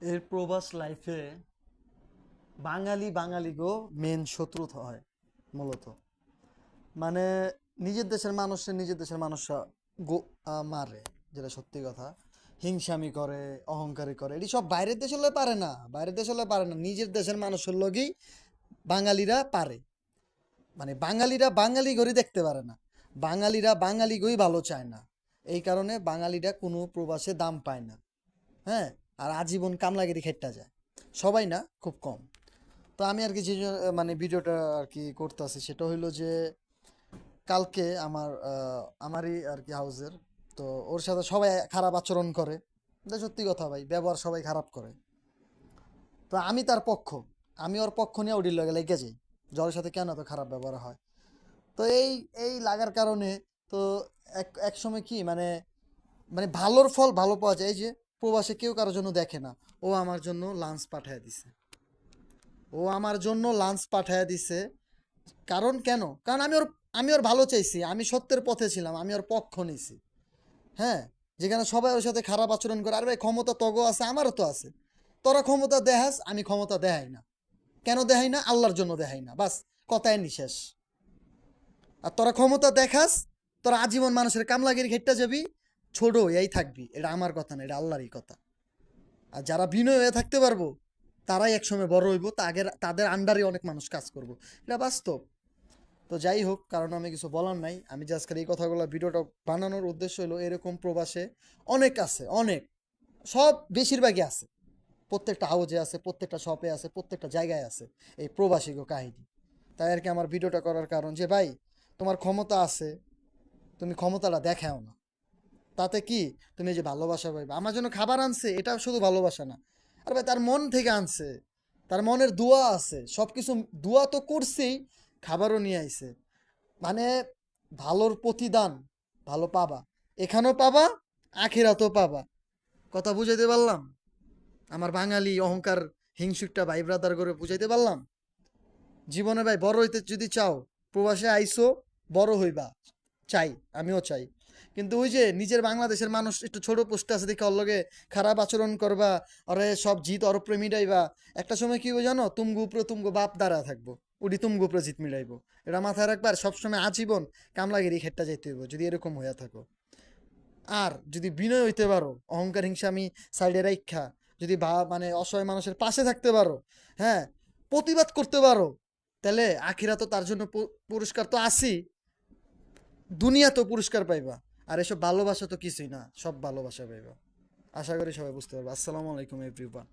এর প্রবাস লাইফে বাঙালি বাঙালি গো মেন শত্রু হয় মূলত। মানে নিজের দেশের মানুষরা গো মারে, যেটা সত্যি কথা। হিংসামি করে, অহংকারী করে, এটি সব বাইরের দেশ হলে পারে না, বাইরের দেশ হলে পারে না, নিজের দেশের মানুষের লগেই বাঙালিরা পারে। মানে বাঙালিরা বাঙালি গড়ি দেখতে পারে না, বাঙালিরা বাঙালি গই ভালো চায় না। এই কারণে বাঙালিরা কোনো প্রবাসে দাম পায় না। হ্যাঁ, আর আজীবন কামলাগিরি খেটটা যায়। সবাই না, খুব কম। তো আমি আর কি যে মানে ভিডিওটা আর কি করতেছি সেটা হইলো যে কালকে আমারই আর কি হাউসের, তো ওর সাথে সবাই খারাপ আচরণ করে। এটা সত্যি কথা ভাই, ব্যবহার সবাই খারাপ করে। তো আমি তার পক্ষ, আমি ওর পক্ষ নিয়ে ওডির লগে লেগে যাই, জ্বরের সাথে কেন এত খারাপ ব্যবহার হয়। তো এই এই লাগার কারণে তো এক সময় কি মানে মানে ভালোর ফল ভালো পাওয়া যায়। এই যে প্রবাসে কেউ কারোর জন্য দেখে না, ও আমার জন্য লাঞ্চ পাঠায় দিছে, ও আমার জন্য লাঞ্চ পাঠায় দিছে। কারণ কেন? কারণ আমি ওর ভালো চাইছি, আমি সত্যের পথে ছিলাম, আমি ওর পক্ষ নিছি। হ্যাঁ, যেখানে সবাই ওর সাথে খারাপ আচরণ করে, আর ভাই ক্ষমতা তগো আছে, আমারও তো আছে। তোরা ক্ষমতা দেখাস, আমি ক্ষমতা দেখাই না। কেন দেখাই না? আল্লাহর জন্য দেখাই না, বাস। কথায় নিশেষ। আর তোরা ক্ষমতা দেখাস, তোরা আজীবন মানুষের কামলাগিরি খেটটা যাবি, ছোট এই থাকবি। এটা আমার কথা না, এটা আল্লাহরই কথা। আর যারা বিনয় হয়ে থাকতে পারবো, তারাই একসময় বড় হইব, তাদের আন্ডারে অনেক মানুষ কাজ করব। এটা বাস্তব। তো যাই হোক, কারণ আমি কিছু বলার নাই, আমি যে আজকের এই কথাগুলো ভিডিওটা বানানোর উদ্দেশ্য হলো এরকম প্রবাসে অনেক আছে, অনেক, সব বেশিরভাগই আছে। প্রত্যেকটা হাউজে আছে, প্রত্যেকটা শপে আছে, প্রত্যেকটা জায়গায় আছে এই প্রবাসী কাহিনী। তাই আর কি আমার ভিডিওটা করার কারণ যে ভাই, তোমার ক্ষমতা আছে, তুমি ক্ষমতাটা দেখাও না। তাতে কি, তুমি এই যে ভালোবাসা পাইবে। আমার জন্য খাবার আনছে, এটা শুধু ভালোবাসা না। আর ভাই তার মন থেকে আনছে, তার মনের দোয়া আছে, সব কিছু দোয়া তো করছেই, খাবারও নিয়ে আইছে। মানে ভালোর প্রতিদান ভালো পাবা, এখানেও পাবা, আখিরাতেও পাবা। কথা বুঝাইতে পারলাম? আমার বাঙালি অহংকার হিংসুকটা ভাই ব্রাদার করে বুঝাইতে পারলাম? জীবনে ভাই বড় হইতে যদি চাও, প্রবাসে আইসো, বড় হইবা, চাই, আমিও চাই। কিন্তু ওই যে নিজের বাংলাদেশের মানুষ একটু ছোট পোস্টে আছে দেখে ওর লগে খারাপ আচরণ করবা, আরে সব জিত অর উপরে মিটাইবা। একটা সময় কি হবে জানো? তুমগো উপরে তুমগো বাপ দাঁড়া থাকবো, উডি তুমগো উপরে জিত মিটাইবো। এটা মাথায় রাখবার, সবসময় আজীবন কামলাগিরি খেটটা যাইতে হইব যদি এরকম হইয়া থাকো। আর যদি বিনয় হইতে পারো, অহংকার হিংসা আমি সাইডে রাইখা, যদি মানে অসহায় মানুষের পাশে থাকতে পারো, হ্যাঁ, প্রতিবাদ করতে পারো, তাহলে আখিরা তো তার জন্য পুরস্কার তো আসি, দুনিয়া তো পুরস্কার পাইবা। আর এসব ভালোবাসা তো কিছুই না, সব ভালোবাসা পাইবা। আশা করি সবাই বুঝতে পারবে। আসসালামু আলাইকুম এভরিওয়ান।